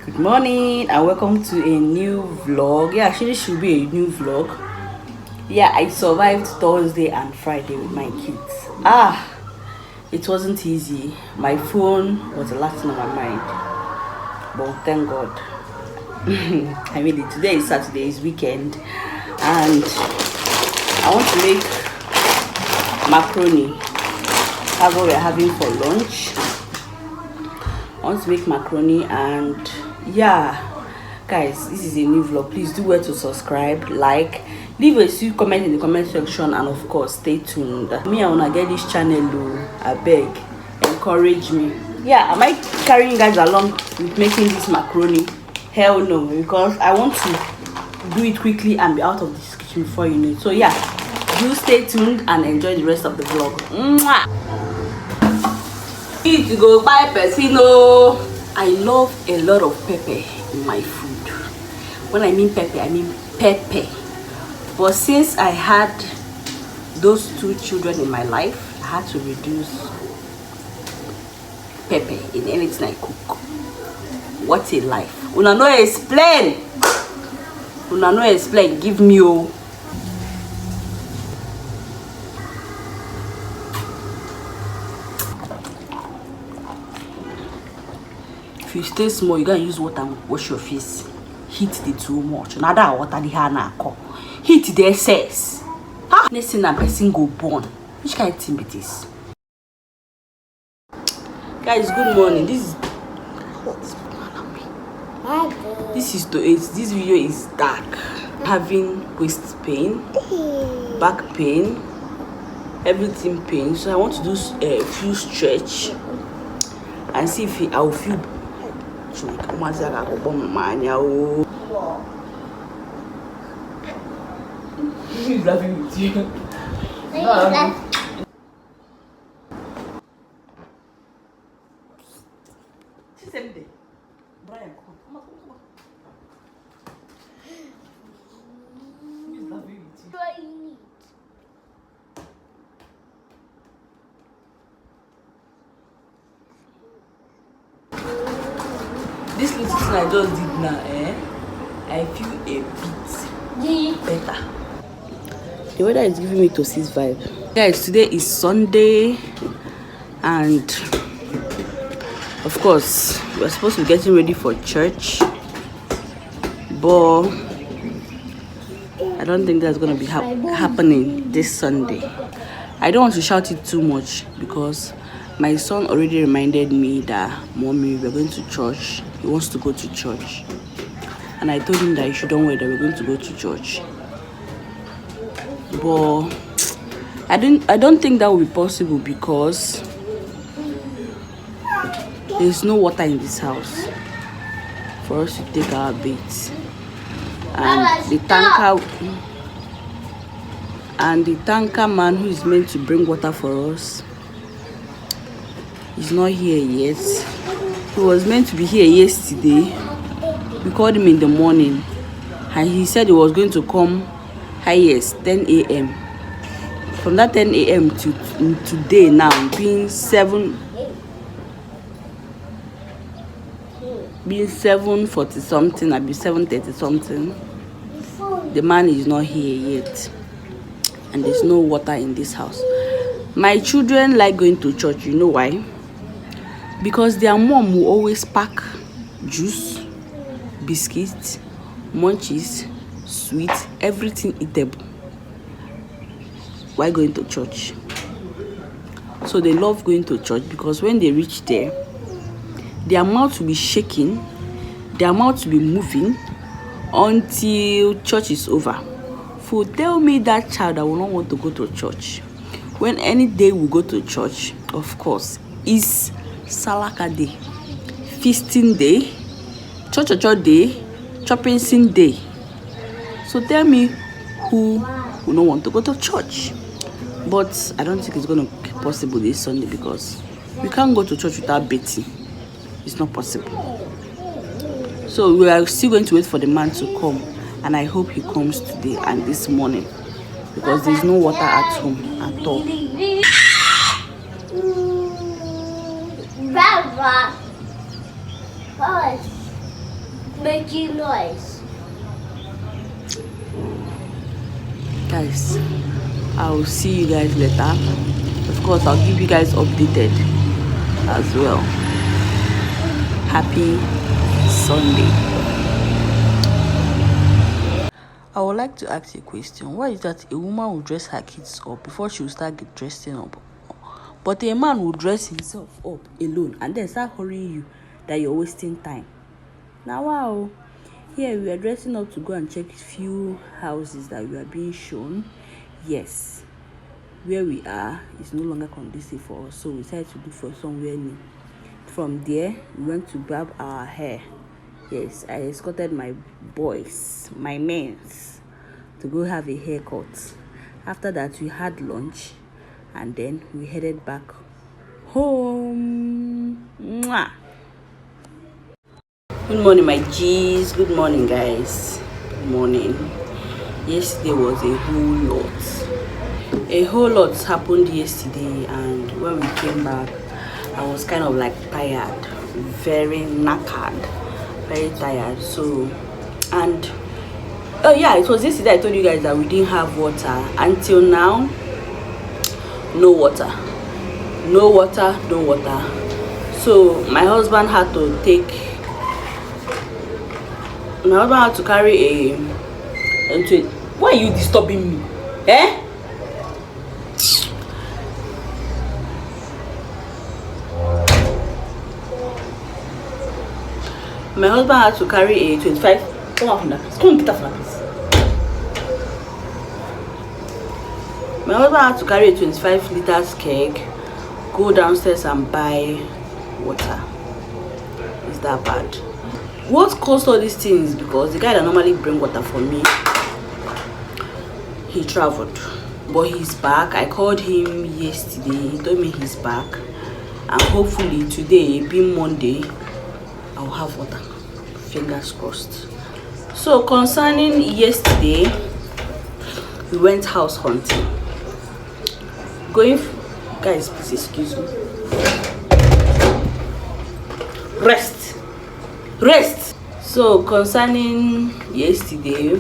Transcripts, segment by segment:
Good morning and welcome to a new vlog. Yeah, actually should be a new vlog. Yeah, I survived Thursday and Friday with my kids. It wasn't easy. My phone was the last thing on my mind, but thank God I made it. Today is Saturday, it's weekend, and I want to make macaroni. That's what we're having for lunch. I want to make macaroni, and yeah, guys, this is a new vlog. Please do well to subscribe, like, leave a sweet comment in the comment section, and of course stay tuned. Me, I wanna get this channel. I beg, encourage me. Yeah, am I carrying you guys along with making this macaroni? Hell no, because I want to do it quickly and be out of this kitchen before you know it. So yeah, do stay tuned and enjoy the rest of the vlog. Mwah! Need to go buy persino. I love a lot of pepper in my food. When I mean pepper, I mean pepper. But since I had those two children in my life, I had to reduce pepper in anything I cook. What a life. Una no explain. Una no explain. Give me oh. If you stay small, you gotta use water and wash your face. Heat the too much. Now that water the hair na come. Heat the excess. Next thing a person go born. Which kind of thing it is? Guys, good morning. This is to it. This video is dark. Having waist pain, back pain, everything pain. So I want to do a few stretch and see if I will feel. He's laughing with you. Brian, come on. He's laughing with you. This little thing I just did now, I feel a bit better. The weather is giving me to steeze vibe. Guys, today is Sunday, and of course we're supposed to be getting ready for church, but I don't think that's going to be happening this Sunday. I don't want to shout it too much because my son already reminded me that, Mommy, we're going to church. He wants to go to church. And I told him that he shouldn't wait, that we're going to go to church. But I don't think that will be possible because there's no water in this house for us to take our baths. And the tanker man who is meant to bring water for us is not here yet. He was meant to be here yesterday. We called him in the morning and he said he was going to come highest 10 a.m. From that 10 a.m. to today now, being 7:40 something, I'll be 7:30 something. The man is not here yet, and there's no water in this house. My children like going to church. You know why? Because their mom will always pack juice, biscuits, munchies, sweets, everything eatable. Why going to church? So they love going to church because when they reach there, their mouth will be shaking, their mouth will be moving until church is over. For tell me that child that will not want to go to church. When any day we go to church, of course, is Salaka day, feasting day, church day, chopping sin day. So tell me who will not want to go to church. But I don't think it's going to be possible this Sunday because we can't go to church without bathing. It's not possible. So we are still going to wait for the man to come, and I hope he comes today and this morning because there's no water at home at all. making noise. Guys, I'll see you guys later. Of course, I'll give you guys updated as well. Happy Sunday. I would like to ask you a question. Why is that a woman will dress her kids up before she will start dressing up, but a man will dress himself up alone and then start hurrying you that you're wasting time? Now, wow. Here we are dressing up to go and check few houses that we are being shown. Yes, where we are is no longer conducive for us, so we decided to look for somewhere new. From there, we went to barb our hair. Yes, I escorted my boys, my men, to go have a haircut. After that, we had lunch, and then we headed back home. Mwah. Good morning, my G's. Good morning, guys. Good morning. Yesterday was a whole lot. A whole lot happened yesterday, and when we came back, I was kind of like tired, very knackered, very tired. So, and oh yeah, it was yesterday I told you guys that we didn't have water. Until now, no water. No water, no water. So my husband had to carry a why are you disturbing me? Eh? My husband had to carry a 25. Come out from that place. Come and get out from that place. My husband had to carry a 25 liters keg, go downstairs and buy water. Is that bad? What caused all these things? Because the guy that normally bring water for me, he traveled, but he's back. I called him yesterday. He told me he's back, and hopefully today, being Monday, I'll have water. Fingers crossed. So concerning yesterday, we went house hunting. Guys, please excuse me. Rest. So concerning yesterday,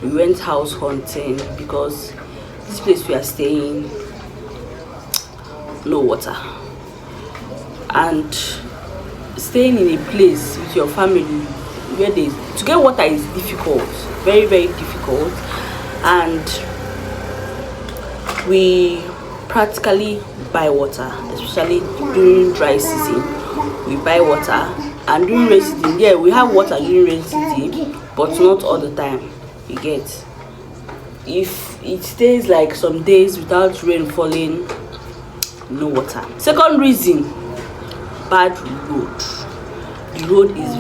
we went house hunting because this place we are staying, no water, and staying in a place with your family where to get water is difficult, very, very difficult. And we practically buy water, especially during dry season. We buy water, and during rainy season, yeah, we have water during rainy season, but not all the time. You get, if it stays like some days without rain falling, no water. Second reason, bad road. The road is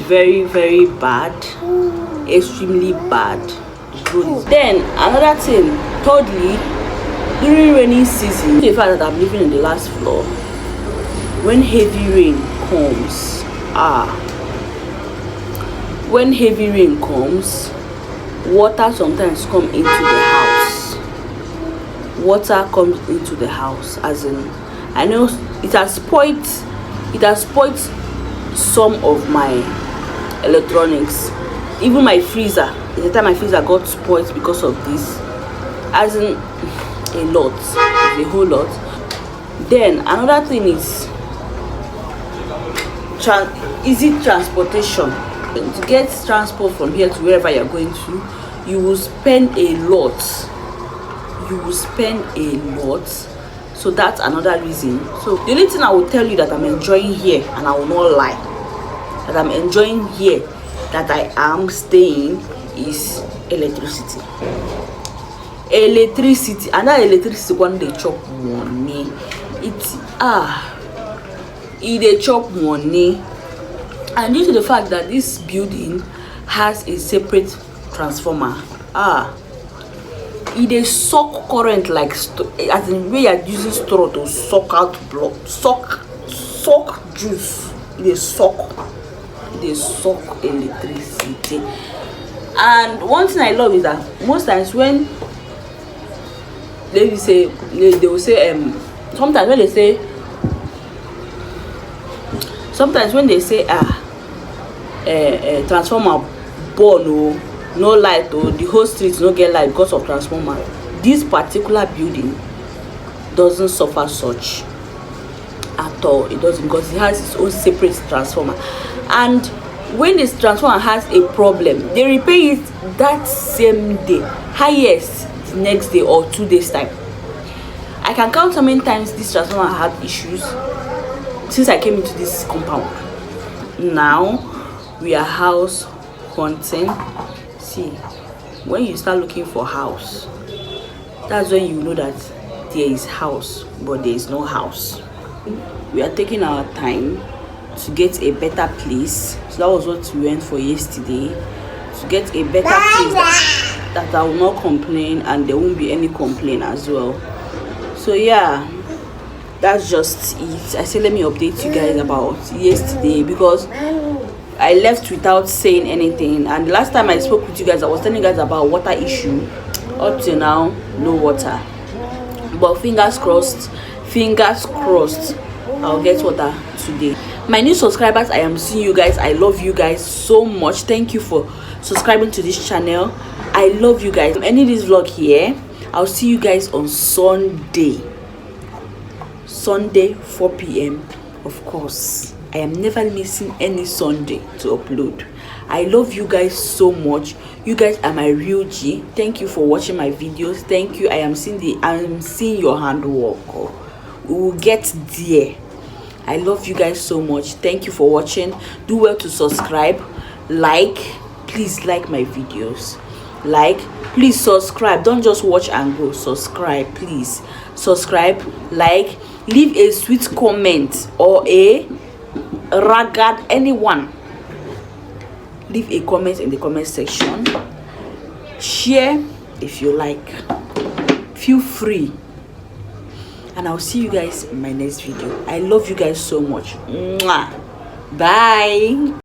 very, very bad, extremely bad. Then another thing, thirdly, during rainy season, the fact that I'm living in the last floor, when heavy rain comes, water sometimes come into the house. Water comes into the house, as in, I know it has spoiled some of my electronics. Even my freezer, the time my freezer got spoiled because of this, as in a whole lot. Then another thing is easy transportation. To get transport from here to wherever you're going to, you will spend a lot. So that's another reason. So the only thing I will tell you that I'm enjoying here, and I will not lie, that I'm enjoying here, that I am staying, is electricity. And that electricity, when they chop money, they chop money. And due to the fact that this building has a separate transformer, it is suck current, like as in way you're using straw to suck out blood, suck juice. They suck electricity. And one thing I love is that most times when they will say sometimes when they say transformer burn, no light, the whole street no get light because of transformer, this particular building doesn't suffer such at all. It doesn't, because it has its own separate transformer, and when this transformer has a problem, they repair it that same day, highest the next day or 2 days time. I can count how many times this transformer had issues since I came into this compound. Now we are house hunting. See, when you start looking for house, that's when you know that there is house but there is no house. We are taking our time to get a better place, so that was what we went for yesterday, to get a better place that I will not complain and there won't be any complaint as well. So yeah, that's just it. I said let me update you guys about yesterday because I left without saying anything, and the last time I spoke with you guys I was telling you guys about water issue. Up till now, no water, but fingers crossed, I'll get water today. My new subscribers, I am seeing you guys. I love you guys so much. Thank you for subscribing to this channel. I love you guys. I'm ending this vlog here. I'll see you guys on Sunday 4 p.m. Of course, I am never missing any Sunday to upload. I love you guys so much. You guys are my real G. Thank you for watching my videos. Thank you. I am seeing your handwork. We will get there. I love you guys so much. Thank you for watching. Do well to subscribe, please like my videos, please subscribe. Don't just watch and go. Subscribe, please. Subscribe, leave a sweet comment or a ragged anyone. Leave a comment in the comment section. Share if you like. Feel free. And I'll see you guys in my next video. I love you guys so much. Mwah. Bye.